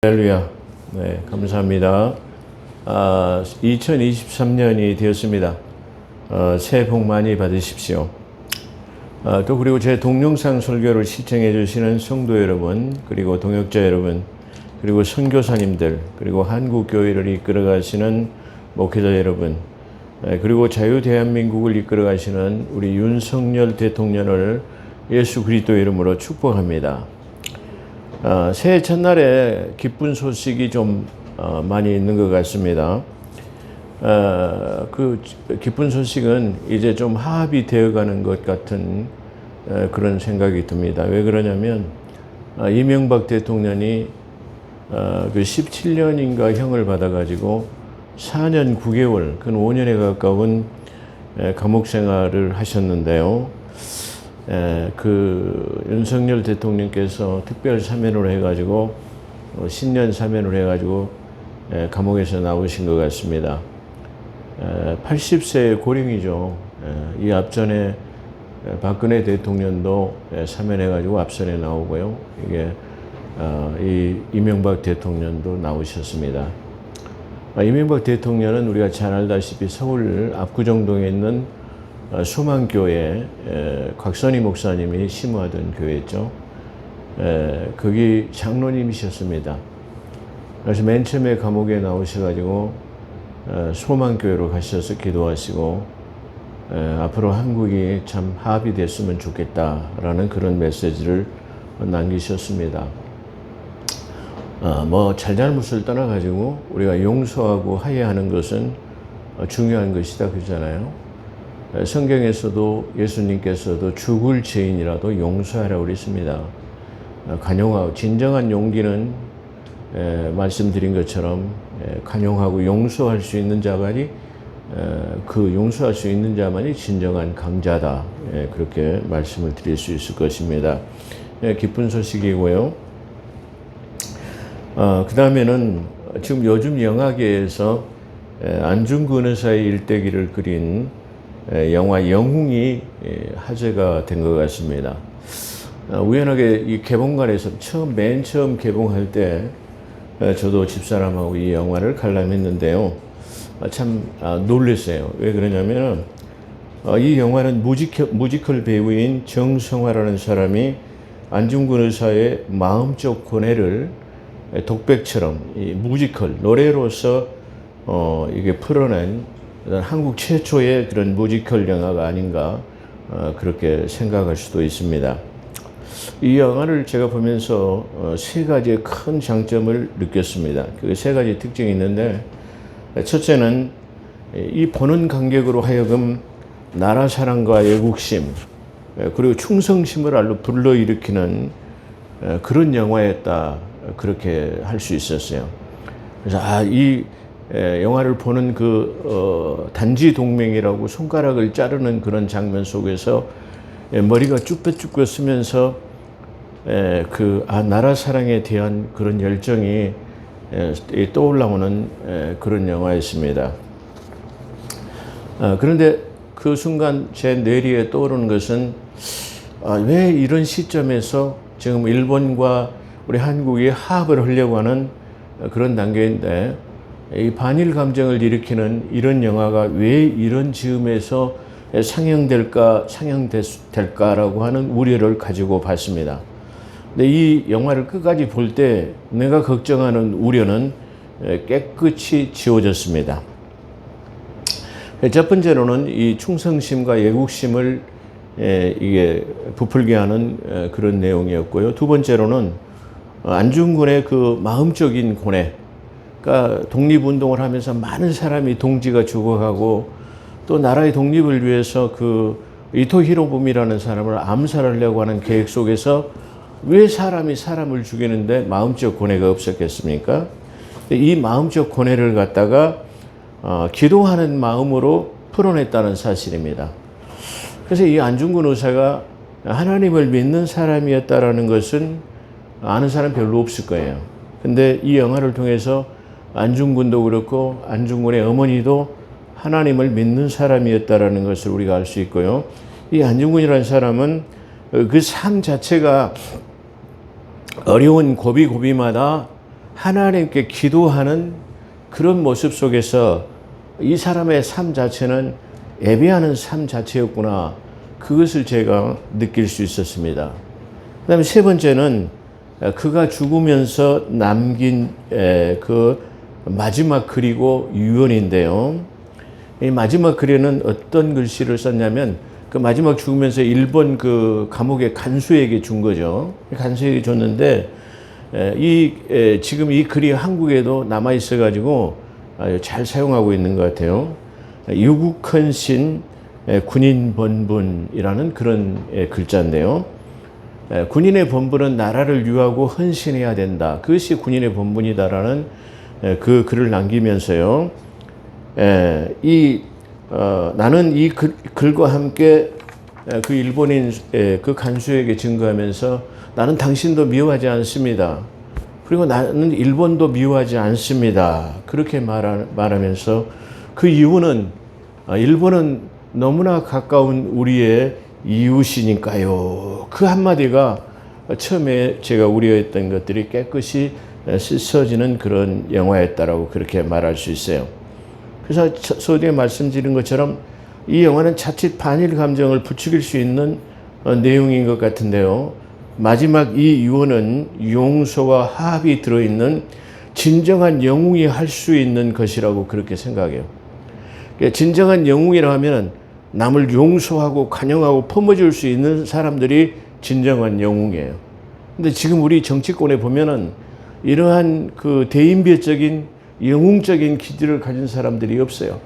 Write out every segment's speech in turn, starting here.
할렐루야. 네, 감사합니다. 2023년이 되었습니다. 새해 복 많이 받으십시오. 또 그리고 제 동영상 설교를 시청해 주시는 성도 여러분, 그리고 동역자 여러분, 그리고 선교사님들, 그리고 한국 교회를 이끌어 가시는 목회자 여러분, 그리고 자유 대한민국을 이끌어 가시는 우리 윤석열 대통령을 예수 그리스도의 이름으로 축복합니다. 새해 첫날에 기쁜 소식이 좀 많이 있는 것 같습니다. 그 기쁜 소식은 이제 좀 화합이 되어가는 것 같은 그런 생각이 듭니다. 왜 그러냐면 이명박 대통령이 그 17년인가 형을 받아가지고 4년 9개월, 근 5년에 가까운 감옥 생활을 하셨는데요. 그 윤석열 대통령께서 특별 사면으로 해가지고 신년 사면으로 해가지고 감옥에서 나오신 것 같습니다. 80세의 고령이죠. 이 앞전에 박근혜 대통령도 사면해가지고 앞선에 나오고요. 이게 이 이명박 대통령도 나오셨습니다. 이명박 대통령은 우리가 잘 알다시피 서울 압구정동에 있는 소망교회 곽선희 목사님이 심호하던 교회였죠. 거기 장로님이셨습니다. 그래서 맨 처음에 감옥에 나오셔가지고 소망교회로 가셔서 기도하시고 앞으로 한국이 참 합의 됐으면 좋겠다라는 그런 메시지를 남기셨습니다. 뭐 잘잘못을 떠나가지고 우리가 용서하고 화해하는 것은 중요한 것이다 그러잖아요. 성경에서도 예수님께서도 죽을 죄인이라도 용서하라고 그랬습니다. 관용하고 진정한 용기는 말씀드린 것처럼 관용하고 용서할 수 있는 자만이 그 용서할 수 있는 자만이 진정한 강자다. 그렇게 말씀을 드릴 수 있을 것입니다. 기쁜 소식이고요. 그 다음에는 지금 요즘 영화계에서 안중근 의사의 일대기를 그린 영화 영웅이 화제가 된 것 같습니다. 우연하게 이 개봉관에서 맨 처음 개봉할 때 저도 집사람하고 이 영화를 관람했는데요. 참 놀랐어요. 왜 그러냐면 이 영화는 뮤지컬 배우인 정성화라는 사람이 안중근 의사의 마음적 고뇌를 독백처럼 이 뮤지컬 노래로서 이게 풀어낸 한국 최초의 그런 뮤지컬 영화가 아닌가 그렇게 생각할 수도 있습니다. 이 영화를 제가 보면서 세 가지의 큰 장점을 느꼈습니다. 그 세 가지 특징이 있는데, 첫째는 이 보는 관객으로 하여금 나라 사랑과 애국심 그리고 충성심을 불러일으키는 그런 영화였다, 그렇게 할 수 있었어요. 그래서 이 영화를 보는 그 단지 동맹이라고 손가락을 자르는 그런 장면 속에서 머리가 쭈뼛쭈뼛 쓰면서 나라 사랑에 대한 그런 열정이 떠올라오는 그런 영화였습니다. 그런데 그 순간 제 뇌리에 떠오르는 것은 왜 이런 시점에서 지금 일본과 우리 한국이 화합을 하려고 하는 그런 단계인데 이 반일 감정을 일으키는 이런 영화가 왜 이런 즈음에서 상영될까라고 하는 우려를 가지고 봤습니다. 근데 이 영화를 끝까지 볼 때 내가 걱정하는 우려는 깨끗이 지워졌습니다. 첫 번째로는 이 충성심과 애국심을 이게 부풀게 하는 그런 내용이었고요. 두 번째로는 안중근의 그 마음적인 고뇌, 그러니까 독립운동을 하면서 많은 사람이 동지가 죽어가고 또 나라의 독립을 위해서 그 이토 히로부미라는 사람을 암살하려고 하는 계획 속에서 왜 사람이 사람을 죽이는데 마음적 고뇌가 없었겠습니까? 이 마음적 고뇌를 갖다가 기도하는 마음으로 풀어냈다는 사실입니다. 그래서 이 안중근 의사가 하나님을 믿는 사람이었다라는 것은 아는 사람 별로 없을 거예요. 근데 이 영화를 통해서 안중근도 그렇고 안중근의 어머니도 하나님을 믿는 사람이었다라는 것을 우리가 알 수 있고요. 이 안중근이라는 사람은 그 삶 자체가 어려운 고비고비마다 하나님께 기도하는 그런 모습 속에서 이 사람의 삶 자체는 예배하는 삶 자체였구나. 그것을 제가 느낄 수 있었습니다. 그 다음에 세 번째는 그가 죽으면서 남긴 그 마지막 글이고 유언인데요. 이 마지막 글에는 어떤 글씨를 썼냐면 그 마지막 죽으면서 일본 그 감옥의 간수에게 준 거죠. 간수에게 줬는데 지금 이 글이 한국에도 남아 있어 가지고 잘 사용하고 있는 것 같아요. 유국헌신 군인 본분이라는 그런 글자인데요. 군인의 본분은 나라를 위하고 헌신해야 된다. 그것이 군인의 본분이다라는 그 글을 남기면서요. 나는 이 글과 함께 그 일본인 그 간수에게 증거하면서 나는 당신도 미워하지 않습니다. 그리고 나는 일본도 미워하지 않습니다. 그렇게 말하면서 그 이유는 일본은 너무나 가까운 우리의 이웃이니까요. 그 한마디가 처음에 제가 우려했던 것들이 깨끗이 씻어지는 그런 영화였다라고 그렇게 말할 수 있어요. 그래서 서두에 말씀드린 것처럼 이 영화는 자칫 반일 감정을 부추길 수 있는 내용인 것 같은데요. 마지막 이 유언은 용서와 화합이 들어있는 진정한 영웅이 할 수 있는 것이라고 그렇게 생각해요. 진정한 영웅이라 하면 남을 용서하고 관용하고 품어줄 수 있는 사람들이 진정한 영웅이에요. 근데 지금 우리 정치권에 보면은 이러한 그 대인배적인 영웅적인 기질을 가진 사람들이 없어요.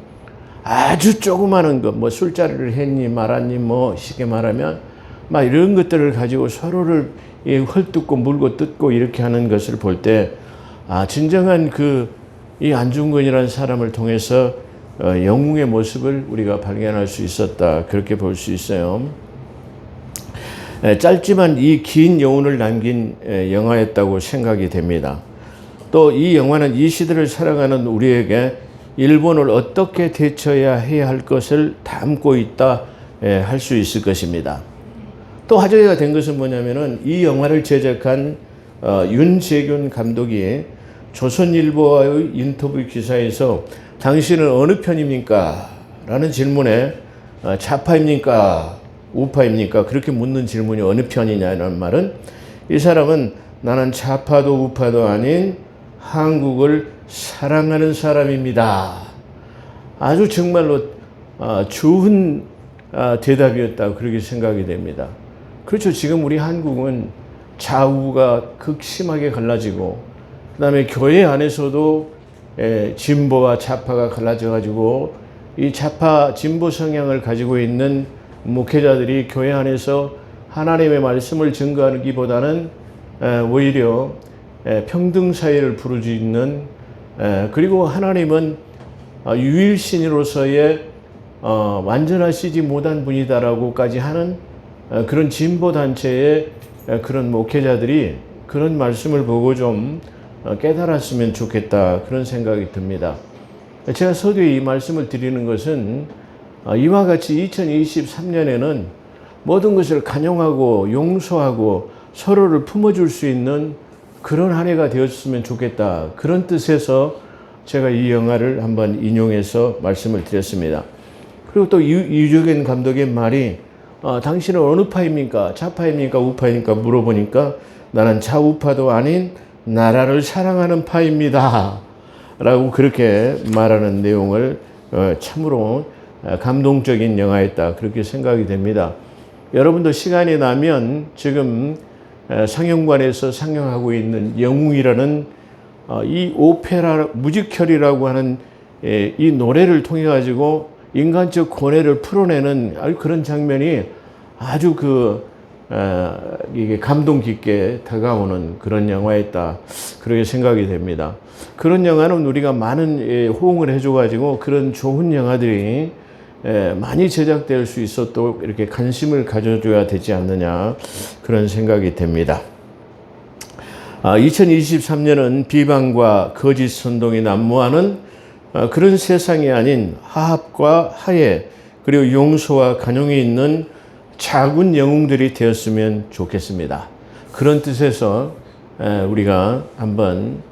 아주 조그마한 것, 뭐 술자리를 했니 말았니 뭐 쉽게 말하면 막 이런 것들을 가지고 서로를 헐뜯고 물고 뜯고 이렇게 하는 것을 볼 때 진정한 이 안중근이라는 사람을 통해서 영웅의 모습을 우리가 발견할 수 있었다. 그렇게 볼 수 있어요. 짧지만 이 긴 여운을 남긴 영화였다고 생각이 됩니다. 또 이 영화는 이 시대를 살아가는 우리에게 일본을 어떻게 대처해야 해야 할 것을 담고 있다 할 수 있을 것입니다. 또 화제가 된 것은 뭐냐면은 이 영화를 제작한 윤재균 감독이 조선일보와의 인터뷰 기사에서 당신은 어느 편입니까? 라는 질문에 좌파입니까? 우파입니까? 그렇게 묻는 질문이 어느 편이냐는 말은 이 사람은 나는 좌파도 우파도 아닌 한국을 사랑하는 사람입니다. 아주 정말로 좋은 대답이었다고 그렇게 생각이 됩니다. 그렇죠. 지금 우리 한국은 좌우가 극심하게 갈라지고 그 다음에 교회 안에서도 진보와 좌파가 갈라져가지고 이 좌파 진보 성향을 가지고 있는 목회자들이 교회 안에서 하나님의 말씀을 증거하기보다는 오히려 평등사회를 부르짖는 그리고 하나님은 유일신으로서의 완전하시지 못한 분이다라고까지 하는 그런 진보단체의 그런 목회자들이 그런 말씀을 보고 좀 깨달았으면 좋겠다 그런 생각이 듭니다. 제가 서두에 이 말씀을 드리는 것은 이와 같이 2023년에는 모든 것을 간용하고 용서하고 서로를 품어줄 수 있는 그런 한 해가 되었으면 좋겠다 그런 뜻에서 제가 이 영화를 한번 인용해서 말씀을 드렸습니다. 그리고 또 유재균 감독의 말이 당신은 어느 파입니까? 좌파입니까? 우파입니까? 물어보니까 나는 좌우파도 아닌 나라를 사랑하는 파입니다. 라고 그렇게 말하는 내용을 참으로 감동적인 영화였다. 그렇게 생각이 됩니다. 여러분도 시간이 나면 지금 상영관에서 상영하고 있는 영웅이라는 이 오페라 뮤지컬이라고 하는 이 노래를 통해 가지고 인간적 고뇌를 풀어내는 그런 장면이 아주 이게 감동 깊게 다가오는 그런 영화였다. 그렇게 생각이 됩니다. 그런 영화는 우리가 많은 호응을 해줘가지고 그런 좋은 영화들이 많이 제작될 수 있어도 이렇게 관심을 가져줘야 되지 않느냐 그런 생각이 됩니다. 2023년은 비방과 거짓 선동이 난무하는 그런 세상이 아닌 화합과 화해 그리고 용서와 간용이 있는 작은 영웅들이 되었으면 좋겠습니다. 그런 뜻에서 우리가 한번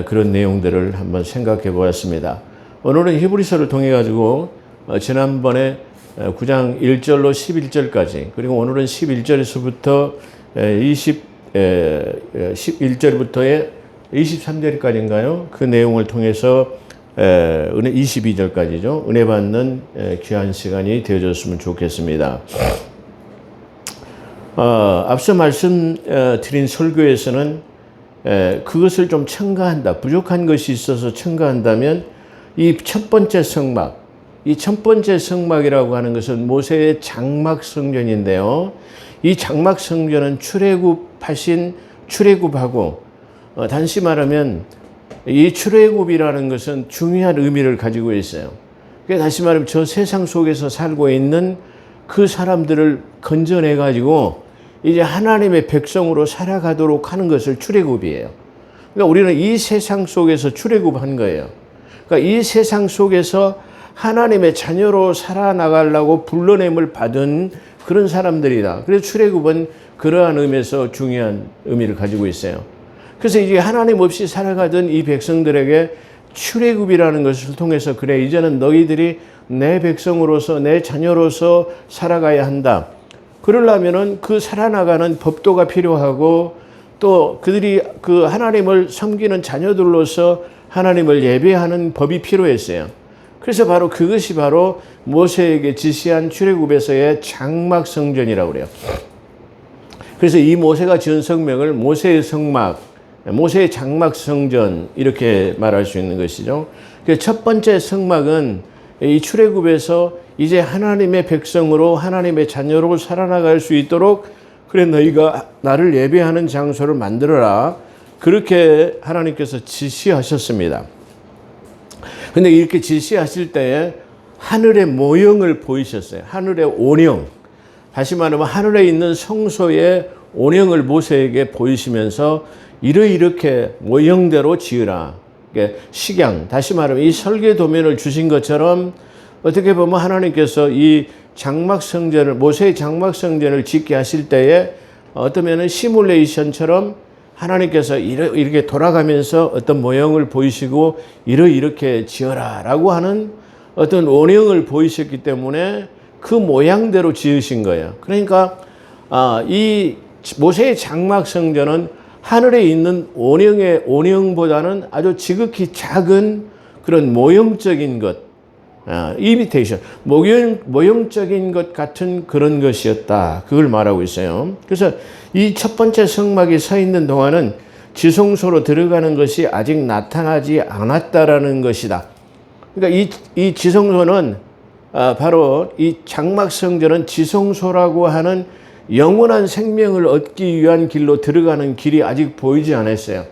그런 내용들을 한번 생각해 보았습니다. 오늘은 히브리서를 통해 가지고 지난번에 9장 1절로 11절까지, 그리고 오늘은 11절에서부터 11절부터의 23절까지인가요? 그 내용을 통해서 22절까지죠. 은혜 받는 귀한 시간이 되어졌으면 좋겠습니다. 앞서 말씀드린 설교에서는 그것을 좀 첨가한다, 부족한 것이 있어서 첨가한다면 이 첫 번째 성막, 이 첫 번째 성막이라고 하는 것은 모세의 장막 성전인데요. 이 장막 성전은 출애굽하고 단시 말하면 이 출애굽이라는 것은 중요한 의미를 가지고 있어요. 그러니까 다시 말하면 저 세상 속에서 살고 있는 그 사람들을 건져내 가지고 이제 하나님의 백성으로 살아가도록 하는 것을 출애굽이에요. 그러니까 우리는 이 세상 속에서 출애굽한 거예요. 그러니까 이 세상 속에서 하나님의 자녀로 살아나가려고 불러냄을 받은 그런 사람들이다. 그래서 출애굽은 그러한 의미에서 중요한 의미를 가지고 있어요. 그래서 이제 하나님 없이 살아가던 이 백성들에게 출애굽이라는 것을 통해서, 그래, 이제는 너희들이 내 백성으로서 내 자녀로서 살아가야 한다. 그러려면은 그 살아나가는 법도가 필요하고, 또 그들이 그 하나님을 섬기는 자녀들로서 하나님을 예배하는 법이 필요했어요. 그래서 바로 그것이 바로 모세에게 지시한 출애굽에서의 장막 성전이라고 그래요. 그래서 이 모세가 지은 성명을 모세의 성막, 모세의 장막 성전, 이렇게 말할 수 있는 것이죠. 첫 번째 성막은 이 출애굽에서 이제 하나님의 백성으로, 하나님의 자녀로 살아나갈 수 있도록, 그래, 너희가 나를 예배하는 장소를 만들어라, 그렇게 하나님께서 지시하셨습니다. 근데 이렇게 지시하실 때에 하늘의 모형을 보이셨어요. 하늘의 온형. 다시 말하면 하늘에 있는 성소의 온형을 모세에게 보이시면서 이렇게 모형대로 지으라. 식양. 다시 말하면 이 설계 도면을 주신 것처럼 어떻게 보면 하나님께서 이 장막 성전을, 모세의 장막 성전을 짓게 하실 때에 어떠면은 시뮬레이션처럼 하나님께서 이렇게 돌아가면서 어떤 모형을 보이시고 이렇게 지어라라고 하는 어떤 원형을 보이셨기 때문에 그 모양대로 지으신 거예요. 그러니까 이 모세의 장막 성전은 하늘에 있는 원형보다는 아주 지극히 작은 그런 모형적인 것, 이미테이션, 모형적인 것 같은 그런 것이었다. 그걸 말하고 있어요. 그래서 이 첫 번째 성막이 서 있는 동안은 지성소로 들어가는 것이 아직 나타나지 않았다라는 것이다. 그러니까 이 지성소는 바로 이 장막 성전은 지성소라고 하는 영원한 생명을 얻기 위한 길로 들어가는 길이 아직 보이지 않았어요.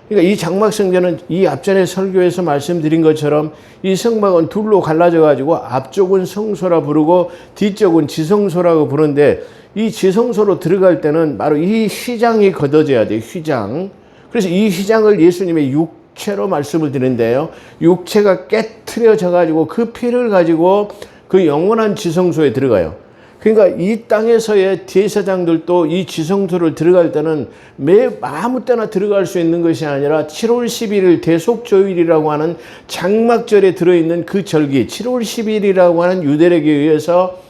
그러니까 이 장막 성전은 이 앞전에 설교에서 말씀드린 것처럼 이 성막은 둘로 갈라져 가지고 앞쪽은 성소라 부르고 뒤쪽은 지성소라고 부르는데, 이 지성소로 들어갈 때는 바로 이 휘장이 걷어져야 돼요. 휘장. 그래서 이 휘장을 예수님의 육체로 말씀을 드리는데요, 육체가 깨트려져 가지고 그 피를 가지고 그 영원한 지성소에 들어가요. 그러니까 이 땅에서의 제사장들도 이 지성소를 들어갈 때는 아무 때나 들어갈 수 있는 것이 아니라 7월 11일 대속조일이라고 하는 장막절에 들어있는 그 절기, 7월 10일이라고 하는 유대력에 의해서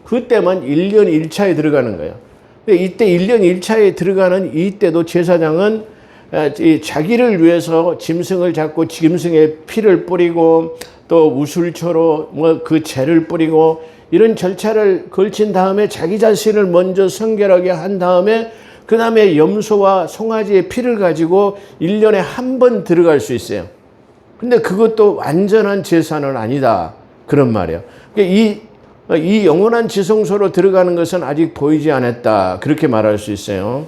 그때만 1년 1차에 들어가는 거예요. 이때 1년 1차에 들어가는 이때도 제사장은 자기를 위해서 짐승을 잡고 짐승의 피를 뿌리고 또 우술초로 그 재를 뿌리고 이런 절차를 걸친 다음에 자기 자신을 먼저 성결하게 한 다음에 그 다음에 염소와 송아지의 피를 가지고 1년에 한 번 들어갈 수 있어요. 근데 그것도 완전한 제사는 아니다. 그런 말이에요. 그러니까 이 영원한 지성소로 들어가는 것은 아직 보이지 않았다. 그렇게 말할 수 있어요.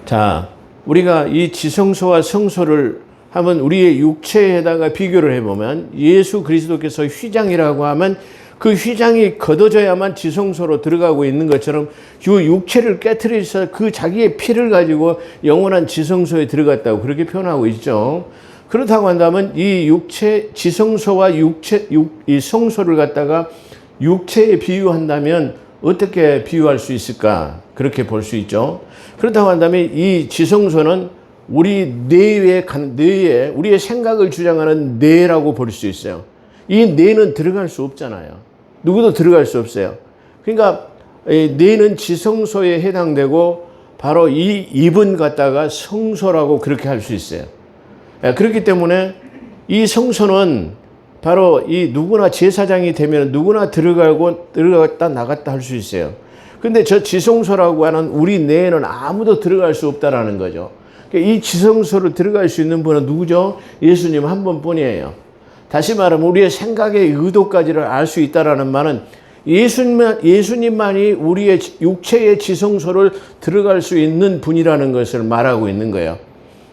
자, 우리가 이 지성소와 성소를 한번 우리의 육체에다가 비교를 해보면, 예수 그리스도께서 휘장이라고 하면 그 휘장이 걷어져야만 지성소로 들어가고 있는 것처럼 그 육체를 깨트려서 그 자기의 피를 가지고 영원한 지성소에 들어갔다고 그렇게 표현하고 있죠. 그렇다고 한다면 이 지성소와 이 성소를 갖다가 육체에 비유한다면 어떻게 비유할 수 있을까? 그렇게 볼 수 있죠. 그렇다고 한다면 이 지성소는 우리 뇌에 우리의 생각을 주장하는 뇌라고 볼 수 있어요. 이 뇌는 들어갈 수 없잖아요. 누구도 들어갈 수 없어요. 그러니까 뇌는 지성소에 해당되고 바로 이 입은 갖다가 성소라고 그렇게 할 수 있어요. 그렇기 때문에 이 성소는 바로 이 누구나 제사장이 되면 누구나 들어갔다 나갔다 할 수 있어요. 근데 저 지성소라고 하는 우리 뇌에는 아무도 들어갈 수 없다라는 거죠. 이 지성소로 들어갈 수 있는 분은 누구죠? 예수님 한 분뿐이에요. 다시 말하면 우리의 생각의 의도까지를 알 수 있다라는 말은 예수님만이 우리의 육체의 지성소를 들어갈 수 있는 분이라는 것을 말하고 있는 거예요.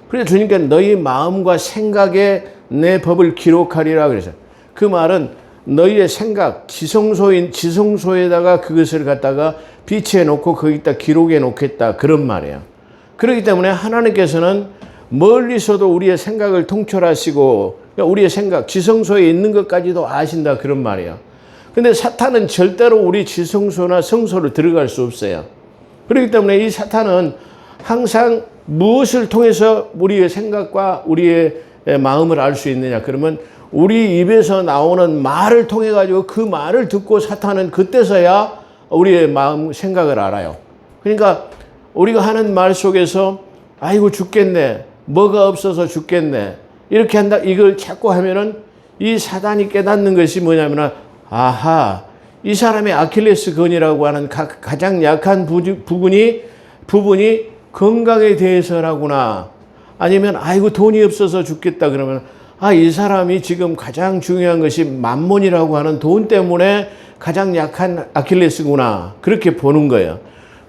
그래서 주님께서 너희 마음과 생각에 내 법을 기록하리라 그래서 그 말은 너희의 생각, 지성소에다가 그것을 갖다가 비치해 놓고 거기다 기록해 놓겠다 그런 말이에요. 그렇기 때문에 하나님께서는 멀리서도 우리의 생각을 통찰하시고 우리의 생각, 지성소에 있는 것까지도 아신다 그런 말이에요. 근데 사탄은 절대로 우리 지성소나 성소를 들어갈 수 없어요. 그렇기 때문에 이 사탄은 항상 무엇을 통해서 우리의 생각과 우리의 마음을 알 수 있느냐 그러면 우리 입에서 나오는 말을 통해 가지고 그 말을 듣고 사탄은 그때서야 우리의 마음 생각을 알아요. 그러니까 우리가 하는 말 속에서 아이고 죽겠네, 뭐가 없어서 죽겠네 이렇게 한다 이걸 자꾸 하면은 이 사단이 깨닫는 것이 뭐냐면 아하 이 사람의 아킬레스건이라고 하는 가장 약한 부분이 건강에 대해서라구나. 아니면 아이고 돈이 없어서 죽겠다 그러면 이 사람이 지금 가장 중요한 것이 만몬이라고 하는 돈 때문에 가장 약한 아킬레스구나. 그렇게 보는 거예요.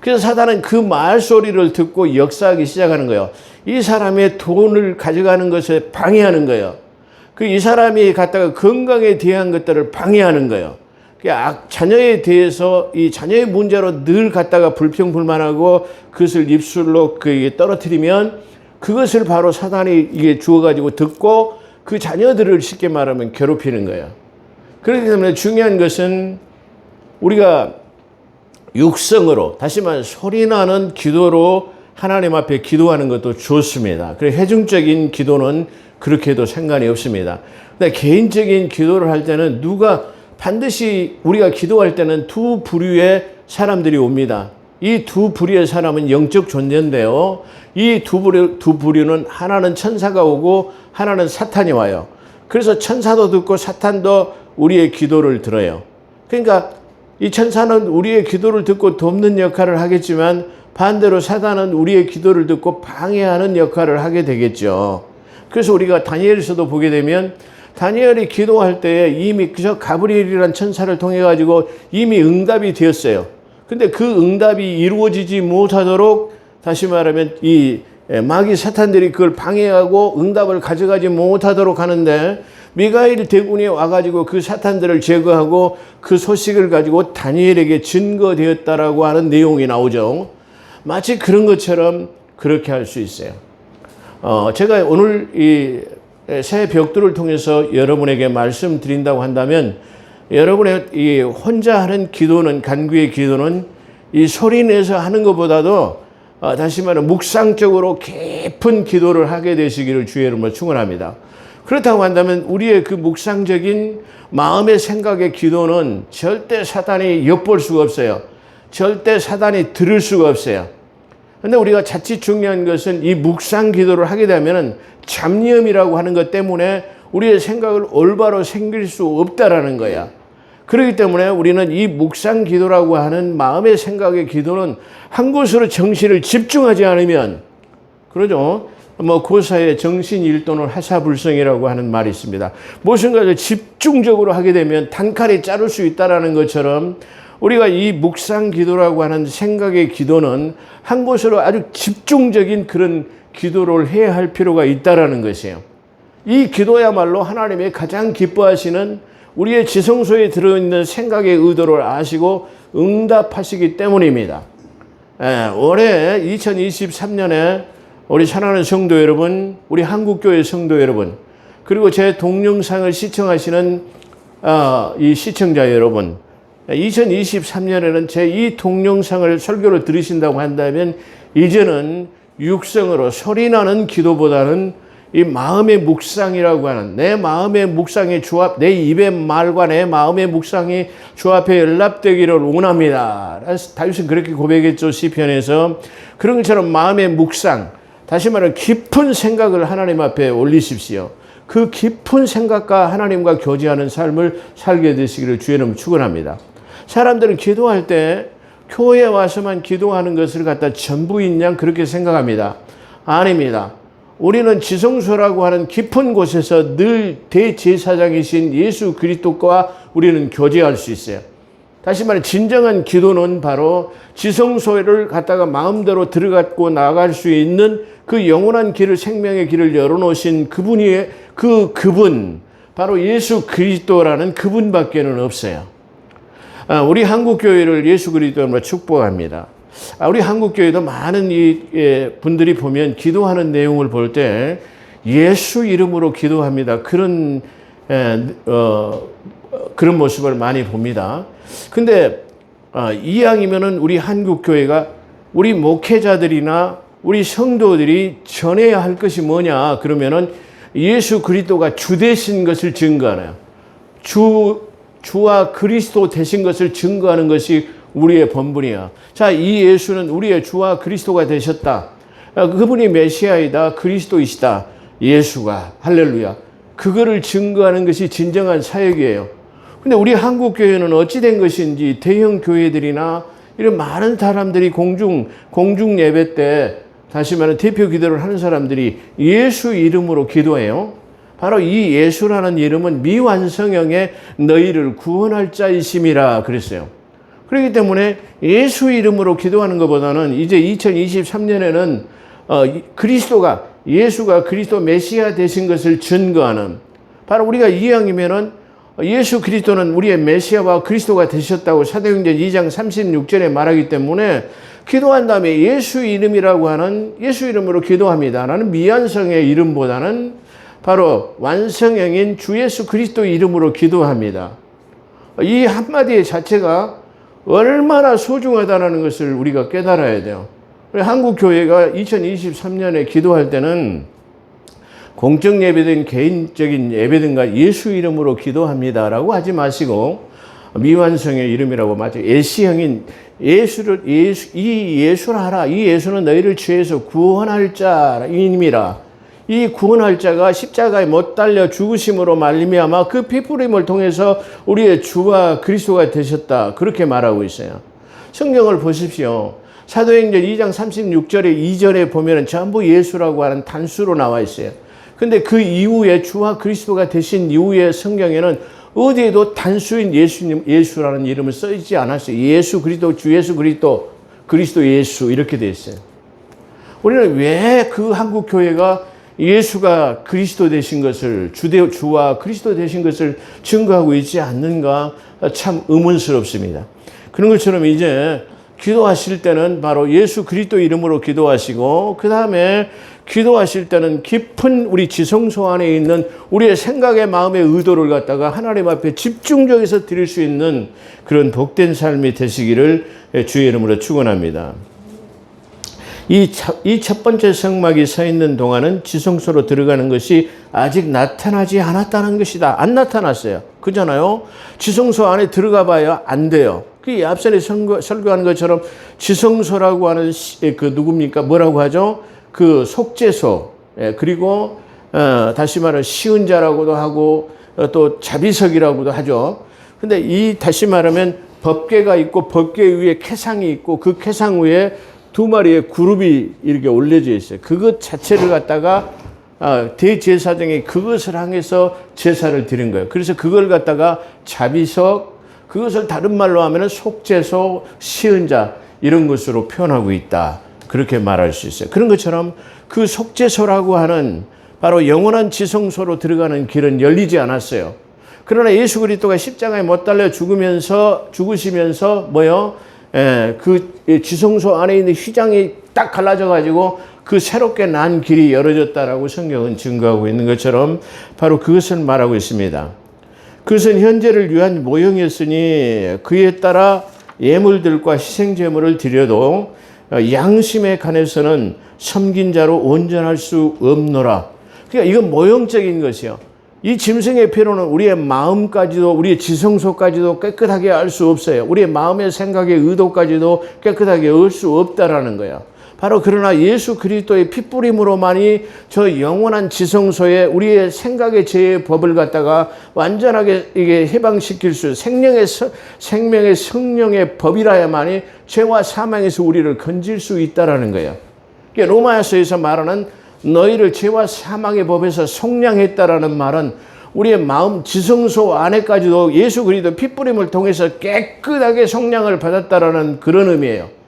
그래서 사단은 그 말소리를 듣고 역사하기 시작하는 거예요. 이 사람의 돈을 가져가는 것을 방해하는 거예요. 이 사람이 갖다가 건강에 대한 것들을 방해하는 거예요. 자녀에 대해서 이 자녀의 문제로 늘 갖다가 불평불만하고 그것을 입술로 떨어뜨리면 그것을 바로 사단이 이게 주어가지고 듣고 그 자녀들을 쉽게 말하면 괴롭히는 거예요. 그렇기 때문에 중요한 것은 우리가 육성으로 다시 말해 소리나는 기도로 하나님 앞에 기도하는 것도 좋습니다. 그리고 회중적인 기도는 그렇게 해도 상관이 없습니다. 근데 개인적인 기도를 할 때는 반드시 우리가 기도할 때는 두 부류의 사람들이 옵니다. 이 두 부류의 사람은 영적 존재인데요. 이 두 부류는 하나는 천사가 오고 하나는 사탄이 와요. 그래서 천사도 듣고 사탄도 우리의 기도를 들어요. 그러니까 이 천사는 우리의 기도를 듣고 돕는 역할을 하겠지만 반대로 사탄은 우리의 기도를 듣고 방해하는 역할을 하게 되겠죠. 그래서 우리가 다니엘에서도 보게 되면 다니엘이 기도할 때에 이미 그저 가브리엘이라는 천사를 통해 가지고 이미 응답이 되었어요. 근데 그 응답이 이루어지지 못하도록 다시 말하면 이 마귀 사탄들이 그걸 방해하고 응답을 가져가지 못하도록 하는데 미가엘 대군이 와가지고 그 사탄들을 제거하고 그 소식을 가지고 다니엘에게 증거되었다라고 하는 내용이 나오죠. 마치 그런 것처럼 그렇게 할 수 있어요. 제가 오늘 이 새 벽돌을 통해서 여러분에게 말씀드린다고 한다면 여러분의 이 혼자 하는 기도는 간구의 기도는 이 소리 내서 하는 것보다도 다시 말해 묵상적으로 깊은 기도를 하게 되시기를 주의 이름으로 축원합니다. 그렇다고 한다면 우리의 그 묵상적인 마음의 생각의 기도는 절대 사단이 엿볼 수가 없어요. 절대 사단이 들을 수가 없어요. 그런데 우리가 자칫 중요한 것은 이 묵상 기도를 하게 되면 잡념이라고 하는 것 때문에 우리의 생각을 올바로 생길 수 없다라는 거야. 그렇기 때문에 우리는 이 묵상 기도라고 하는 마음의 생각의 기도는 한 곳으로 정신을 집중하지 않으면 그러죠. 고사의 정신일도는 하사불성이라고 하는 말이 있습니다. 무엇인가를 집중적으로 하게 되면 단칼에 자를 수 있다라는 것처럼 우리가 이 묵상 기도라고 하는 생각의 기도는 한 곳으로 아주 집중적인 그런 기도를 해야 할 필요가 있다라는 것이에요. 이 기도야말로 하나님의 가장 기뻐하시는 우리의 지성소에 들어있는 생각의 의도를 아시고 응답하시기 때문입니다. 올해 2023년에 우리 사랑하는 성도 여러분, 우리 한국교회 성도 여러분, 그리고 제 동영상을 시청하시는 이 시청자 여러분, 2023년에는 제 이 동영상을 설교를 들으신다고 한다면 이제는 육성으로 소리나는 기도보다는 이 마음의 묵상이라고 하는, 내 마음의 묵상이 내 입의 말과 내 마음의 묵상이 주 앞에 연락되기를 원합니다. 다윗은 그렇게 고백했죠. 시편에서. 그런 것처럼 마음의 묵상, 다시 말하면 깊은 생각을 하나님 앞에 올리십시오. 그 깊은 생각과 하나님과 교제하는 삶을 살게 되시기를 주의 이름으로 축원합니다. 사람들은 기도할 때 교회에 와서만 기도하는 것을 갖다 전부인 양 그렇게 생각합니다. 아닙니다. 우리는 지성소라고 하는 깊은 곳에서 늘 대제사장이신 예수 그리스도와 우리는 교제할 수 있어요. 다시 말해 진정한 기도는 바로 지성소를 갖다가 마음대로 들어갔고 나갈 수 있는 그 영원한 길을, 생명의 길을 열어놓으신 그분 바로 예수 그리스도라는 그분밖에는 없어요. 우리 한국교회를 예수 그리스도로 축복합니다. 우리 한국교회도 많은 분들이 보면 기도하는 내용을 볼 때 예수 이름으로 기도합니다. 그런 모습을 많이 봅니다. 근데 이왕이면은 우리 한국교회가 우리 목회자들이나 우리 성도들이 전해야 할 것이 뭐냐 그러면은 예수 그리스도가 주 되신 것을 증거하나요? 주와 그리스도 되신 것을 증거하는 것이 우리의 본분이야. 자, 이 예수는 우리의 주와 그리스도가 되셨다. 그분이 메시아이다. 그리스도이시다. 예수가. 할렐루야. 그거를 증거하는 것이 진정한 사역이에요. 근데 우리 한국교회는 어찌 된 것인지 대형 교회들이나 이런 많은 사람들이 공중 예배 때 다시 말하면 대표 기도를 하는 사람들이 예수 이름으로 기도해요. 바로 이 예수라는 이름은 미완성형의 너희를 구원할 자이심이라 그랬어요. 그렇기 때문에 예수 이름으로 기도하는 것보다는 이제 2023년에는 예수가 그리스도 메시아 되신 것을 증거하는, 바로 우리가 이왕이면은 예수 그리스도는 우리의 메시아와 그리스도가 되셨다고 사도행전 2장 36절에 말하기 때문에 기도한 다음에 예수 이름이라고 하는 예수 이름으로 기도합니다. 라는 미완성의 이름보다는 바로 완성형인 주 예수 그리스도 이름으로 기도합니다. 이 한마디의 자체가 얼마나 소중하다는 것을 우리가 깨달아야 돼요. 한국교회가 2023년에 기도할 때는 공적 예배든 개인적인 예배든가 예수 이름으로 기도합니다라고 하지 마시고 미완성의 이름이라고 맞죠. 예시형인 이 예수를 하라. 이 예수는 너희를 죄에서 구원할 자임이라. 이 구원할 자가 십자가에 못 달려 죽으심으로 말미암아 그 피부림을 통해서 우리의 주와 그리스도가 되셨다. 그렇게 말하고 있어요. 성경을 보십시오. 사도행전 2장 36절에 2절에 보면 전부 예수라고 하는 단수로 나와 있어요. 근데 그 이후에 주와 그리스도가 되신 이후에 성경에는 어디에도 단수인 예수라는 이름을 써있지 않았어요. 예수 그리스도, 주 예수 그리스도, 그리스도 예수 이렇게 되어 있어요. 우리는 왜 그 한국교회가 예수가 그리스도 되신 것을, 주와 그리스도 되신 것을 증거하고 있지 않는가 참 의문스럽습니다. 그런 것처럼 이제 기도하실 때는 바로 예수 그리스도 이름으로 기도하시고, 그 다음에 기도하실 때는 깊은 우리 지성소 안에 있는 우리의 생각의 마음의 의도를 갖다가 하나님 앞에 집중적에서 드릴 수 있는 그런 복된 삶이 되시기를 주의 이름으로 축원합니다. 이 첫 번째 성막이 서 있는 동안은 지성소로 들어가는 것이 아직 나타나지 않았다는 것이다. 안 나타났어요. 그잖아요. 지성소 안에 들어가 봐야 안 돼요. 그 앞선에 설교하는 것처럼 지성소라고 하는 누굽니까? 뭐라고 하죠? 그 속죄소, 그리고 다시 말하면 시은자라고도 하고 또 자비석이라고도 하죠. 근데 다시 말하면 법궤가 있고 법궤 위에 캐상이 있고 그 캐상 위에 두 마리의 그룹이 이렇게 올려져 있어요. 그것 자체를 갖다가 대제사장이 그것을 향해서 제사를 드린 거예요. 그래서 그걸 갖다가 자비석, 그것을 다른 말로 하면 속죄소, 시은자 이런 것으로 표현하고 있다. 그렇게 말할 수 있어요. 그런 것처럼 그 속죄소라고 하는 바로 영원한 지성소로 들어가는 길은 열리지 않았어요. 그러나 예수 그리스도가 십자가에 못 달려 죽으시면서 그 지성소 안에 있는 휘장이 딱 갈라져 가지고 그 새롭게 난 길이 열어졌다라고 성경은 증거하고 있는 것처럼 바로 그것을 말하고 있습니다. 그것은 현재를 위한 모형이었으니 그에 따라 예물들과 희생제물을 드려도 양심에 관해서는 섬긴 자로 온전할 수 없노라. 그러니까 이건 모형적인 것이요. 이 짐승의 피로는 우리의 마음까지도, 우리의 지성소까지도 깨끗하게 알 수 없어요. 우리의 마음의 생각의 의도까지도 깨끗하게 알 수 없다라는 거예요. 바로 그러나 예수 그리스도의 피뿌림으로만이 저 영원한 지성소에 우리의 생각의 죄의 법을 갖다가 완전하게 이게 해방시킬 수, 생명의 성령의 법이라야만이 죄와 사망에서 우리를 건질 수 있다라는 거예요. 그러니까 로마서에서 말하는 너희를 죄와 사망의 법에서 속량했다라는 말은 우리의 마음 지성소 안에까지도 예수 그리스도 피뿌림을 통해서 깨끗하게 속량을 받았다라는 그런 의미예요.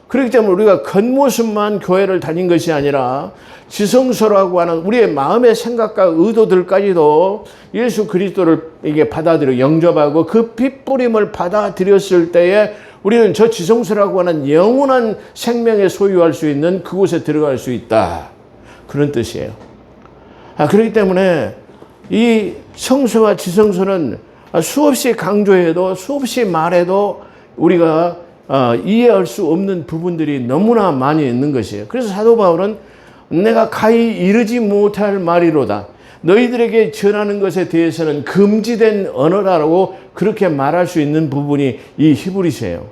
그렇기 때문에 우리가 겉모습만 교회를 다닌 것이 아니라 지성소라고 하는 우리의 마음의 생각과 의도들까지도 예수 그리스도를 이게 받아들여 영접하고 그 핏뿌림을 받아들였을 때에 우리는 저 지성소라고 하는 영원한 생명에 소유할 수 있는 그곳에 들어갈 수 있다. 그런 뜻이에요. 그렇기 때문에 이 성소와 지성소는 수없이 강조해도 수없이 말해도 우리가 이해할 수 없는 부분들이 너무나 많이 있는 것이에요. 그래서 사도 바울은 내가 가히 이르지 못할 말이로다. 너희들에게 전하는 것에 대해서는 금지된 언어라고 그렇게 말할 수 있는 부분이 이 히브리서예요.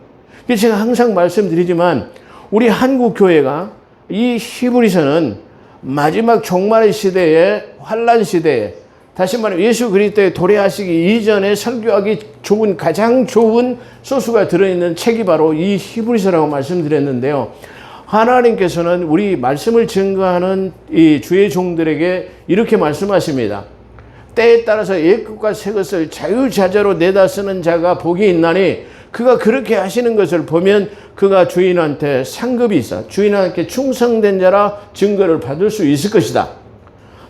제가 항상 말씀드리지만 우리 한국 교회가 이 히브리서는 마지막 종말의 시대에 환란 시대에 다시 말하면 예수 그리스도의 도래하시기 이전에 설교하기 좋은 가장 좋은 소스가 들어있는 책이 바로 이 히브리서라고 말씀드렸는데요. 하나님께서는 우리 말씀을 증거하는 이 주의 종들에게 이렇게 말씀하십니다. 때에 따라서 옛것과 새것을 자유자재로 내다 쓰는 자가 복이 있나니 그가 그렇게 하시는 것을 보면 그가 주인한테 상급이 있어 주인한테 충성된 자라 증거를 받을 수 있을 것이다.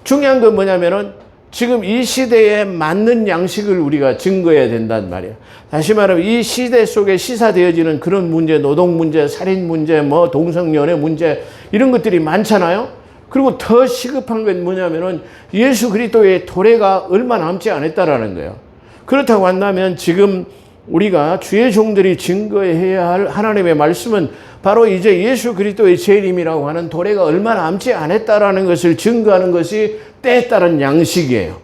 중요한 건 뭐냐면은 지금 이 시대에 맞는 양식을 우리가 증거해야 된단 말이에요. 다시 말하면 이 시대 속에 시사되어지는 그런 문제, 노동 문제, 살인 문제, 뭐 동성연애 문제 이런 것들이 많잖아요. 그리고 더 시급한 건 뭐냐면은 예수 그리스도의 도래가 얼마 남지 않았다라는 거예요. 그렇다고 한다면 지금 우리가 주의 종들이 증거해야 할 하나님의 말씀은 바로 이제 예수 그리스도의 재림이라고 하는 도래가 얼마 남지 않았다라는 것을 증거하는 것이 때에 따른 양식이에요.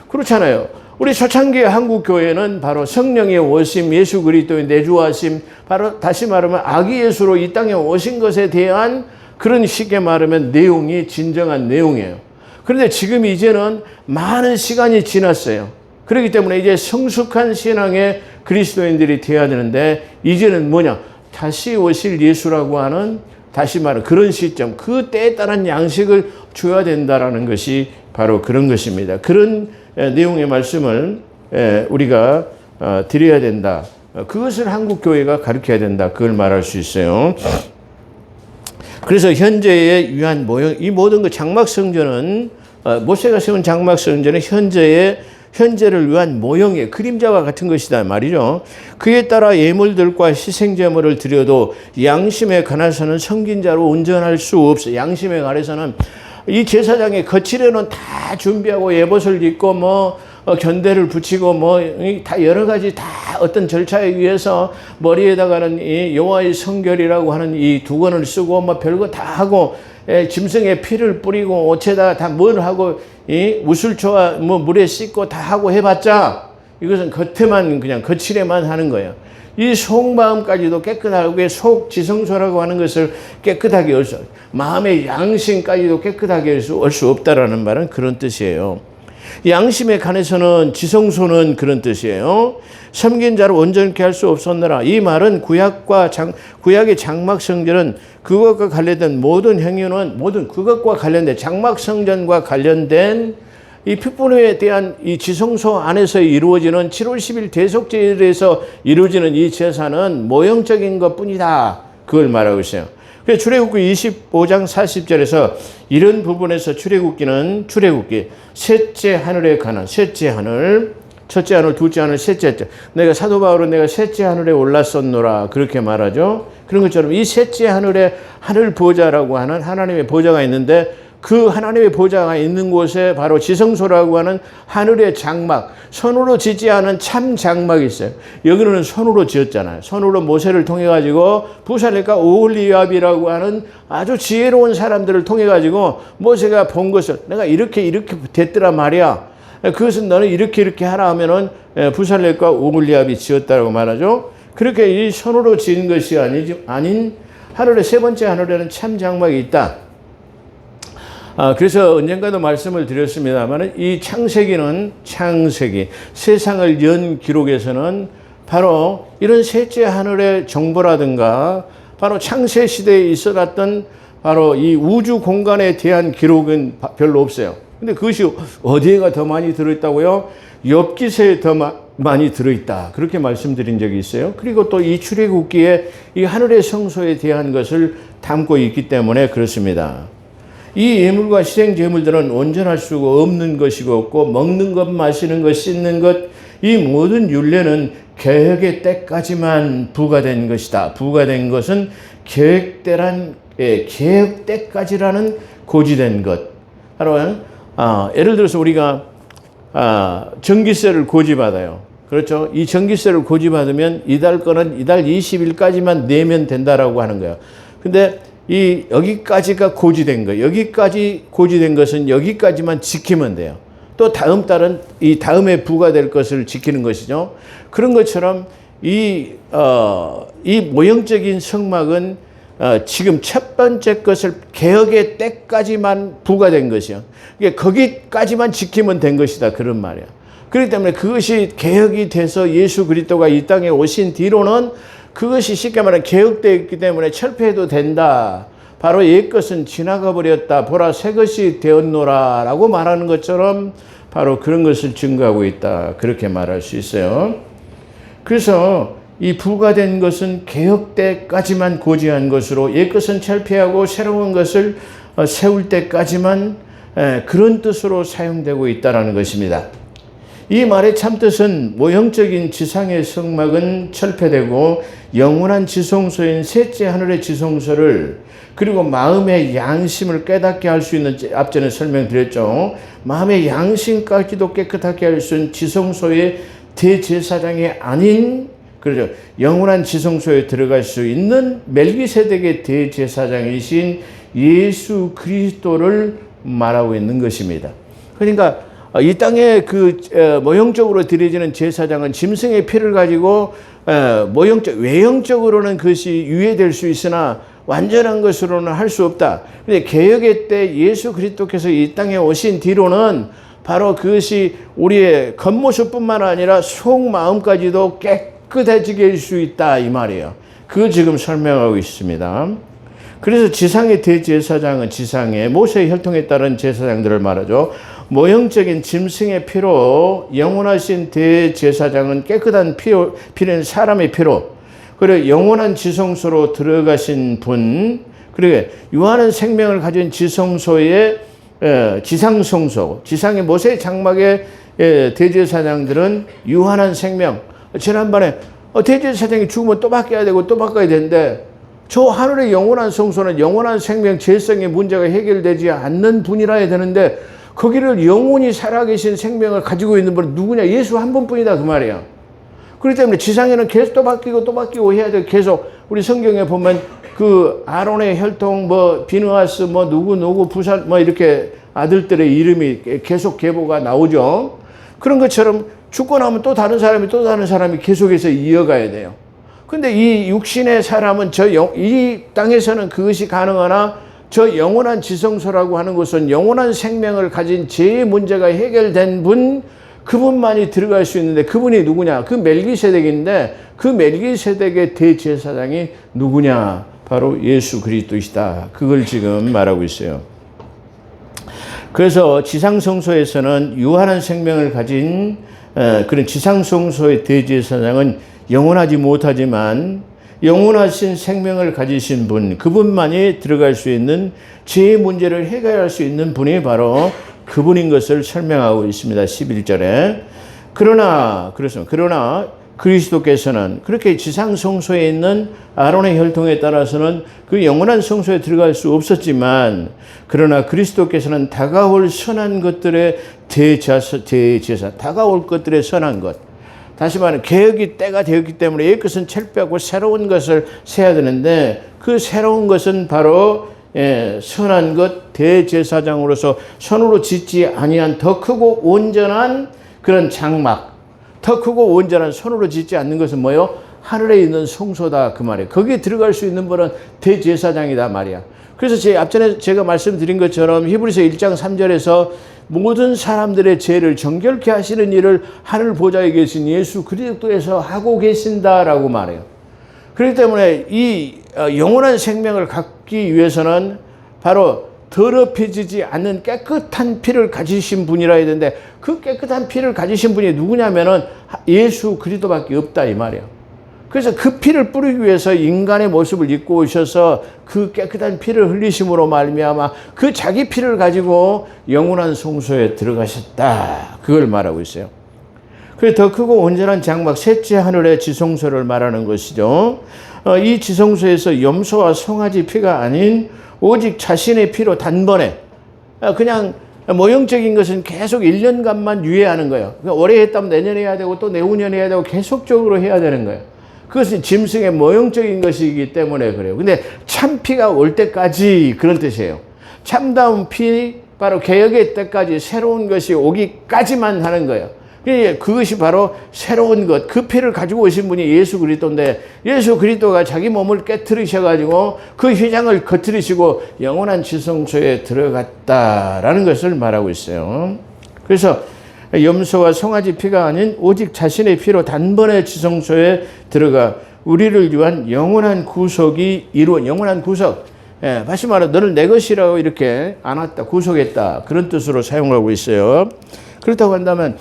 그렇잖아요. 우리 초창기의 한국 교회는 바로 성령의 오심, 예수 그리스도의 내주하심, 바로 다시 말하면 아기 예수로 이 땅에 오신 것에 대한 그런 식의 말하면 내용이 진정한 내용이에요. 그런데 지금 이제는 많은 시간이 지났어요. 그렇기 때문에 이제 성숙한 신앙의 그리스도인들이 되어야 되는데 이제는 뭐냐? 다시 오실 예수라고 하는 다시 말하면 그런 시점, 그 때에 따른 양식을 줘야 된다라는 것이 바로 그런 것입니다. 그런 내용의 말씀을 우리가 드려야 된다. 그것을 한국 교회가 가르쳐야 된다. 그걸 말할 수 있어요. 그래서 현재의 유한 모형, 이 모든 그 장막 성전은 모세가 세운 장막 성전은 현재를 위한 모형의 그림자와 같은 것이다 말이죠. 그에 따라 예물들과 희생제물을 드려도 양심에 관해서는 섬긴 자로 온전할 수 없어. 양심에 관해서는 이 제사장의 거칠에는 다 준비하고 예봇을 입고 뭐 견대를 붙이고 뭐 다 여러 가지 다 어떤 절차에 의해서 머리에다가는 이 여호와의 성결이라고 하는 이 두건을 쓰고 뭐 별거 다 하고 짐승의 피를 뿌리고 옷에다가 다 뭘 하고 이 우슬초와 뭐 물에 씻고 다 하고 해봤자 이것은 겉에만 그냥 거칠에만 하는 거예요. 이 속마음까지도 깨끗하게 속 지성소라고 하는 것을 깨끗하게 할 수, 마음의 양심까지도 깨끗하게 할 수 없다라는 말은 그런 뜻이에요. 양심에 관해서는 지성소는 그런 뜻이에요. 섬긴 자를 온전케 할 수 없었느라. 이 말은 구약의 장막 성전은 그것과 관련된 모든 행위는 그것과 관련된 장막 성전과 관련된 이 핏불에 대한 이 지성소 안에서 이루어지는 7월 10일 대속제일에서 이루어지는 이 제사는 모형적인 것뿐이다. 그걸 말하고 있어요. 그래서 출애굽기 25장 40절에서 이런 부분에서 출애굽기 셋째 하늘에 관한 셋째 하늘, 첫째 하늘, 둘째 하늘, 셋째 내가 사도 바울은 내가 셋째 하늘에 올랐었노라 그렇게 말하죠. 그런 것처럼 이 셋째 하늘에 하늘 보좌라고 하는 하나님의 보좌가 있는데 그 하나님의 보좌가 있는 곳에 바로 지성소라고 하는 하늘의 장막, 손으로 짓지 않은 참 장막이 있어요. 여기는 손으로 지었잖아요. 손으로 모세를 통해 가지고 부살렐과 오홀리압이라고 하는 아주 지혜로운 사람들을 통해 가지고 모세가 본 것을 내가 이렇게 됐더라 말이야. 그것은 너는 이렇게 하라 하면은 부살렐과 오홀리압이 지었다라고 말하죠. 그렇게 이 손으로 지은 것이 아닌 하늘의 세 번째 하늘에는 참 장막이 있다. 그래서 언젠가도 말씀을 드렸습니다만 이 창세기, 세상을 연 기록에서는 바로 이런 셋째 하늘의 정보라든가 바로 창세 시대에 있어갔던 바로 이 우주 공간에 대한 기록은 별로 없어요. 근데 그것이 어디에가 더 많이 들어있다고요? 욥기서에 더 많이 들어있다. 그렇게 말씀드린 적이 있어요. 그리고 또 이 출애굽기에 이 하늘의 성소에 대한 것을 담고 있기 때문에 그렇습니다. 이 예물과 희생 제물들은 온전할 수가 없는 것이고 없고 먹는 것, 마시는 것, 씻는 것, 이 모든 율례는 계획의 때까지만 부과된 것이다. 부과된 것은 계획 때까지라는 고지된 것. 바로 예를 들어서 우리가 전기세를 고지받아요. 그렇죠? 이 전기세를 고지받으면 이달 거는 이달 20일까지만 내면 된다라고 하는 거예요. 근데 여기까지가 고지된 거예요. 여기까지 고지된 것은 여기까지만 지키면 돼요. 또 다음 달은 이 다음에 부과될 것을 지키는 것이죠. 그런 것처럼 이 모형적인 성막은 지금 첫 번째 것을 개혁의 때까지만 부과된 것이요. 거기까지만 지키면 된 것이다. 그런 말이야. 그렇기 때문에 그것이 개혁이 돼서 예수 그리스도가 이 땅에 오신 뒤로는 그것이 쉽게 말하면 개혁되어 있기 때문에 철폐해도 된다. 바로 옛것은 지나가 버렸다. 보라 새 것이 되었노라 라고 말하는 것처럼 바로 그런 것을 증거하고 있다. 그렇게 말할 수 있어요. 그래서 이 부과된 것은 개혁 때까지만 고지한 것으로 옛것은 철폐하고 새로운 것을 세울 때까지만 그런 뜻으로 사용되고 있다는 것입니다. 이 말의 참뜻은 모형적인 지상의 성막은 철폐되고 영원한 지성소인 셋째 하늘의 지성소를 그리고 마음의 양심을 깨닫게 할 수 있는 앞전에 설명드렸죠. 마음의 양심까지도 깨끗하게 할 수 있는 지성소의 대제사장이 아닌 그렇죠. 영원한 지성소에 들어갈 수 있는 멜기세덱의 대제사장이신 예수 그리스도를 말하고 있는 것입니다. 그러니까 이 땅에 모형적으로 드려지는 제사장은 짐승의 피를 가지고 외형적으로는 그것이 유예될 수 있으나 완전한 것으로는 할 수 없다. 그런데 개혁의 때 예수 그리스도께서 이 땅에 오신 뒤로는 바로 그것이 우리의 겉모습뿐만 아니라 속마음까지도 깨끗해지게 할 수 있다 이 말이에요. 그걸 지금 설명하고 있습니다. 그래서 지상의 대제사장은 지상의 모세의 혈통에 따른 제사장들을 말하죠. 모형적인 짐승의 피로 영원하신 대제사장은 깨끗한 피는 사람의 피로 그리고 영원한 지성소로 들어가신 분 그리고 유한한 생명을 가진 지성소의 지상성소 지상의 모세의 장막의 대제사장들은 유한한 생명 지난번에 대제사장이 죽으면 또 바뀌어야 되고 또 바꿔야 되는데 저 하늘의 영원한 성소는 영원한 생명 죄성의 문제가 해결되지 않는 분이라 해야 되는데 거기를 영원히 살아계신 생명을 가지고 있는 분은 누구냐? 예수 한 분뿐이다 그 말이야. 그렇기 때문에 지상에는 계속 또 바뀌고 해야 돼. 계속 우리 성경에 보면 그 아론의 혈통 비느하스 누구 부살 이렇게 아들들의 이름이 계속 계보가 나오죠. 그런 것처럼 죽고 나면 또 다른 사람이 계속해서 이어가야 돼요. 근데 이 육신의 사람은 이 땅에서는 그것이 가능하나 저 영원한 지성소라고 하는 것은 영원한 생명을 가진 죄의 문제가 해결된 분, 그분만이 들어갈 수 있는데 그분이 누구냐? 그 멜기세덱인데 그 멜기세덱의 대제사장이 누구냐? 바로 예수 그리스도이시다. 그걸 지금 말하고 있어요. 그래서 지상성소에서는 유한한 생명을 가진 그런 지상성소의 대제사장은 영원하지 못하지만 영원하신 생명을 가지신 분, 그분만이 들어갈 수 있는 죄의 문제를 해결할 수 있는 분이 바로 그분인 것을 설명하고 있습니다. 11절에. 그러나 그리스도께서는 그렇게 지상 성소에 있는 아론의 혈통에 따라서는 그 영원한 성소에 들어갈 수 없었지만, 그러나 그리스도께서는 다가올 선한 것들의 대제사, 다가올 것들의 선한 것, 다시 말하면 개혁이 때가 되었기 때문에 옛 것은 철폐하고 새로운 것을 세야 되는데, 그 새로운 것은 바로 선한 것, 대제사장으로서 손으로 짓지 아니한 더 크고 온전한 그런 장막, 더 크고 온전한 손으로 짓지 않는 것은 뭐요? 하늘에 있는 성소다 그 말이에요. 거기에 들어갈 수 있는 분은 대제사장이다 말이야. 그래서 앞전에 제가 말씀드린 것처럼 히브리서 1장 3절에서 모든 사람들의 죄를 정결케 하시는 일을 하늘 보좌에 계신 예수 그리스도에서 하고 계신다라고 말해요. 그렇기 때문에 이 영원한 생명을 갖기 위해서는 바로 더럽혀지지 않는 깨끗한 피를 가지신 분이라 해야 되는데, 그 깨끗한 피를 가지신 분이 누구냐면은 예수 그리스도밖에 없다 이 말이에요. 그래서 그 피를 뿌리기 위해서 인간의 모습을 입고 오셔서 그 깨끗한 피를 흘리심으로 말미암아 그 자기 피를 가지고 영원한 성소에 들어가셨다, 그걸 말하고 있어요. 그래서 더 크고 온전한 장막, 셋째 하늘의 지성소를 말하는 것이죠. 이 지성소에서 염소와 송아지 피가 아닌 오직 자신의 피로 단번에, 그냥 모형적인 것은 계속 1년간만 유예하는 거예요. 올해 했다면 내년에 해야 되고 또 내후년에 해야 되고 계속적으로 해야 되는 거예요. 그것은 짐승의 모형적인 것이기 때문에 그래요. 근데 참 피가 올 때까지, 그런 뜻이에요. 참다운 피, 바로 개혁의 때까지 새로운 것이 오기까지만 하는 거예요. 그것이 바로 새로운 것, 그 피를 가지고 오신 분이 예수 그리스도인데, 예수 그리스도가 자기 몸을 깨트리셔가지고 그 휘장을 거트리시고 영원한 지성소에 들어갔다라는 것을 말하고 있어요. 그래서 염소와 송아지 피가 아닌 오직 자신의 피로 단번에 지성소에 들어가 우리를 위한 영원한 구속이 이루어진, 영원한 구속, 다시 말해 너를 내 것이라고 이렇게 안았다, 구속했다, 그런 뜻으로 사용하고 있어요. 그렇다고 한다면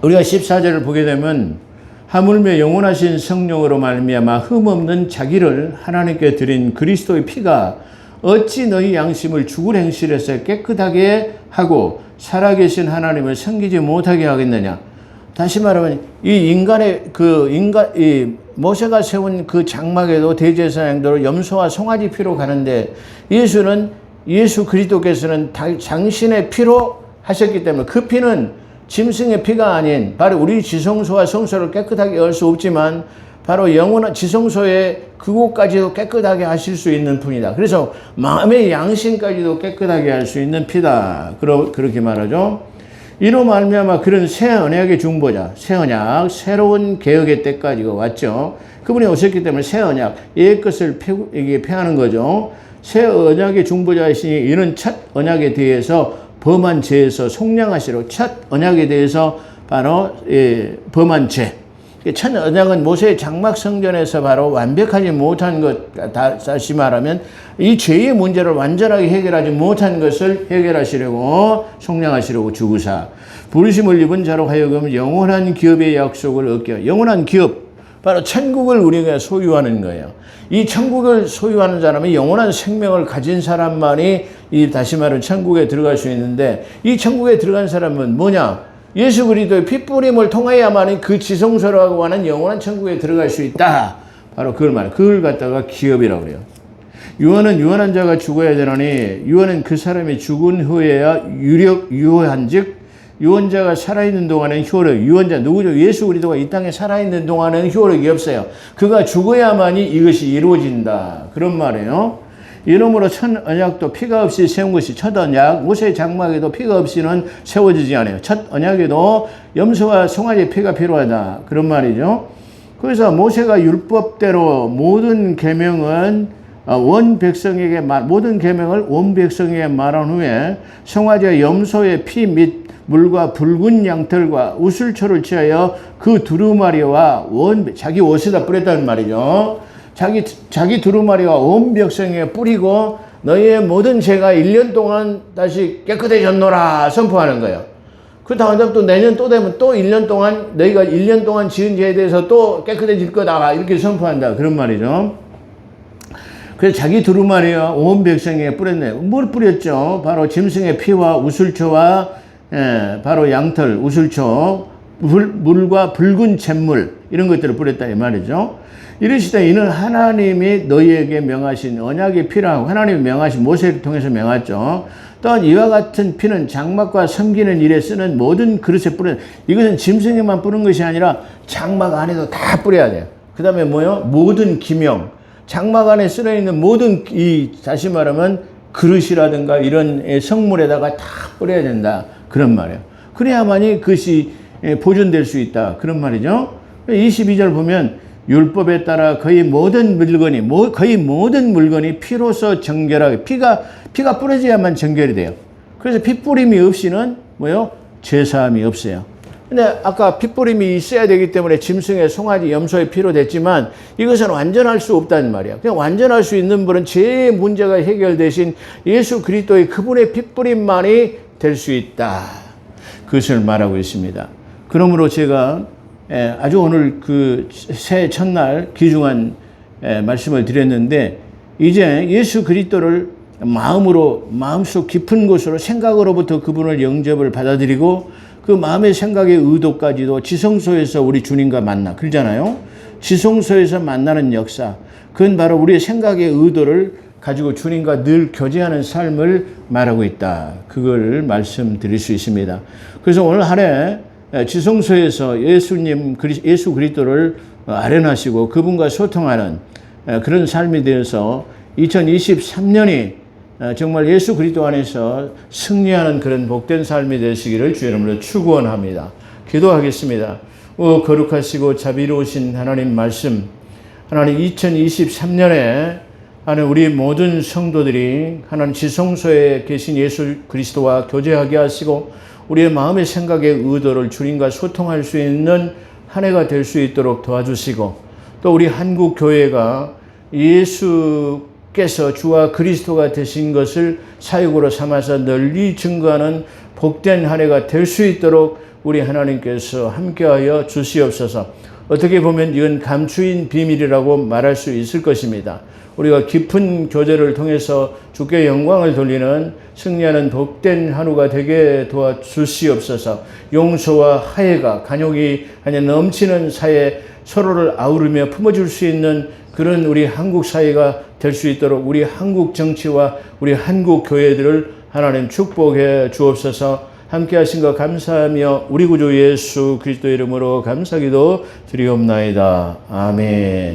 우리가 14절을 보게 되면 하물며 영원하신 성령으로 말미암아 흠없는 자기를 하나님께 드린 그리스도의 피가 어찌 너희 양심을 죽을 행실에서 깨끗하게 하고 살아계신 하나님을 섬기지 못하게 하겠느냐. 다시 말하면 이 모세가 세운 그 장막에도 대제사장대로 염소와 송아지 피로 가는데, 예수 그리스도께서는 당신의 피로 하셨기 때문에 그 피는 짐승의 피가 아닌 바로 우리 지성소와 성소를 깨끗하게 할 수 없지만 바로 영원한 지성소의 그곳까지도 깨끗하게 하실 수 있는 분이다. 그래서 마음의 양심까지도 깨끗하게 할 수 있는 피다, 그렇게 말하죠. 이로 말미암아 그런 새 언약의 중보자, 새 언약, 새로운 개혁의 때까지가 왔죠. 그분이 오셨기 때문에 새 언약, 옛 것을 폐하는 거죠. 새 언약의 중보자이시니 이는 첫 언약에 대해서 범한 죄에서 속량하시러, 첫 언약에 대해서 바로 범한 죄. 첫 언약은 모세의 장막 성전에서 바로 완벽하지 못한 것, 다시 말하면 이 죄의 문제를 완전하게 해결하지 못한 것을 해결하시려고 속량하시려고 주구사 부르심을 입은 자로 하여금 영원한 기업의 약속을 얻게, 영원한 기업, 바로 천국을 우리가 소유하는 거예요. 이 천국을 소유하는 사람이 영원한 생명을 가진 사람만이 다시 말하면 천국에 들어갈 수 있는데, 이 천국에 들어간 사람은 뭐냐? 예수 그리스도의 핏뿌림을 통하여야만이 그 지성소라고 하는 영원한 천국에 들어갈 수 있다. 바로 그걸 말해요. 그걸 갖다가 기업이라고 해요. 유언은 유언한 자가 죽어야 되노니 유언은 그 사람이 죽은 후에야 유효한즉 유언자가 살아있는 동안은 효력, 유언자 누구죠? 예수 그리스도가 이 땅에 살아있는 동안은 효력이 없어요. 그가 죽어야만이 이것이 이루어진다, 그런 말이에요. 이러므로 첫 언약도 피가 없이 세운 것이 첫 언약, 모세의 장막에도 피가 없이는 세워지지 않아요. 첫 언약에도 염소와 송아지 피가 필요하다, 그런 말이죠. 그래서 모세가 율법대로 모든 계명은 모든 계명을 온 백성에게 말한 후에 송아지와 염소의 피 및 물과 붉은 양털과 우슬초를 취하여 그 두루마리와 자기 옷에다 뿌렸다는 말이죠. 자기 두루마리와 온 백성에게 뿌리고 너희의 모든 죄가 1년 동안 다시 깨끗해졌노라 선포하는 거예요. 그 다음 또 내년 또 되면 또 1년 동안 너희가 1년 동안 지은 죄에 대해서 또 깨끗해질 거다, 이렇게 선포한다, 그런 말이죠. 그래서 자기 두루마리와 온 백성에게 뿌렸네요. 뭘 뿌렸죠? 바로 짐승의 피와 우슬초와 바로 양털, 우슬초, 물과 붉은 잿물 이런 것들을 뿌렸다 이 말이죠. 이르시되 이는 하나님이 너희에게 명하신 언약의 피라고 하나님이 명하신 모세를 통해서 명하죠. 또한 이와 같은 피는 장막과 섬기는 일에 쓰는 모든 그릇에 뿌려. 이것은 짐승에만 뿌는 것이 아니라 장막 안에도 다 뿌려야 돼요. 그 다음에 뭐요? 모든 기명. 장막 안에 쓰여 있는 모든 다시 말하면 그릇이라든가 이런 성물에다가 다 뿌려야 된다. 그런 말이에요. 그래야만이 그것이 보존될 수 있다. 그런 말이죠. 22절 보면 율법에 따라 거의 모든 물건이 피로서 정결하게 피가 뿌려져야만 정결이 돼요. 그래서 피 뿌림이 없이는 뭐요? 죄사함이 없어요. 근데 아까 피 뿌림이 있어야 되기 때문에 짐승의 송아지 염소의 피로 됐지만 이것은 완전할 수 없다는 말이야. 그냥 완전할 수 있는 분은 제 문제가 해결되신 예수 그리스도의 그분의 피 뿌림만이 될 수 있다. 그것을 말하고 있습니다. 그러므로 제가 아주 오늘 그 새해 첫날 귀중한 말씀을 드렸는데 이제 예수 그리스도를 마음속 깊은 곳으로 생각으로부터 그분을 영접을 받아들이고 그 마음의 생각의 의도까지도 지성소에서 우리 주님과 만나 그러잖아요. 지성소에서 만나는 역사 그건 바로 우리의 생각의 의도를 가지고 주님과 늘 교제하는 삶을 말하고 있다. 그걸 말씀드릴 수 있습니다. 그래서 오늘 한 해 지성소에서 예수 그리스도를 아련하시고 그분과 소통하는 그런 삶이 되어서 2023년이 정말 예수 그리스도 안에서 승리하는 그런 복된 삶이 되시기를 주의 이름으로 축원합니다. 기도하겠습니다. 거룩하시고 자비로우신 하나님 말씀, 하나님 2023년에 하나님 우리 모든 성도들이 하나님 지성소에 계신 예수 그리스도와 교제하게 하시고 우리의 마음의 생각의 의도를 주님과 소통할 수 있는 한 해가 될 수 있도록 도와주시고 또 우리 한국 교회가 예수께서 주와 그리스도가 되신 것을 사역으로 삼아서 널리 증거하는 복된 한 해가 될 수 있도록 우리 하나님께서 함께하여 주시옵소서. 어떻게 보면 이건 감추인 비밀이라고 말할 수 있을 것입니다. 우리가 깊은 교제를 통해서 주께 영광을 돌리는 승리하는 복된 한우가 되게 도와주시옵소서. 용서와 화해가 간욕이 아니 넘치는 사회 서로를 아우르며 품어줄 수 있는 그런 우리 한국 사회가 될 수 있도록 우리 한국 정치와 우리 한국 교회들을 하나님 축복해 주옵소서. 함께 하신 것 감사하며 우리 구주 예수 그리스도 이름으로 감사기도 드리옵나이다. 아멘.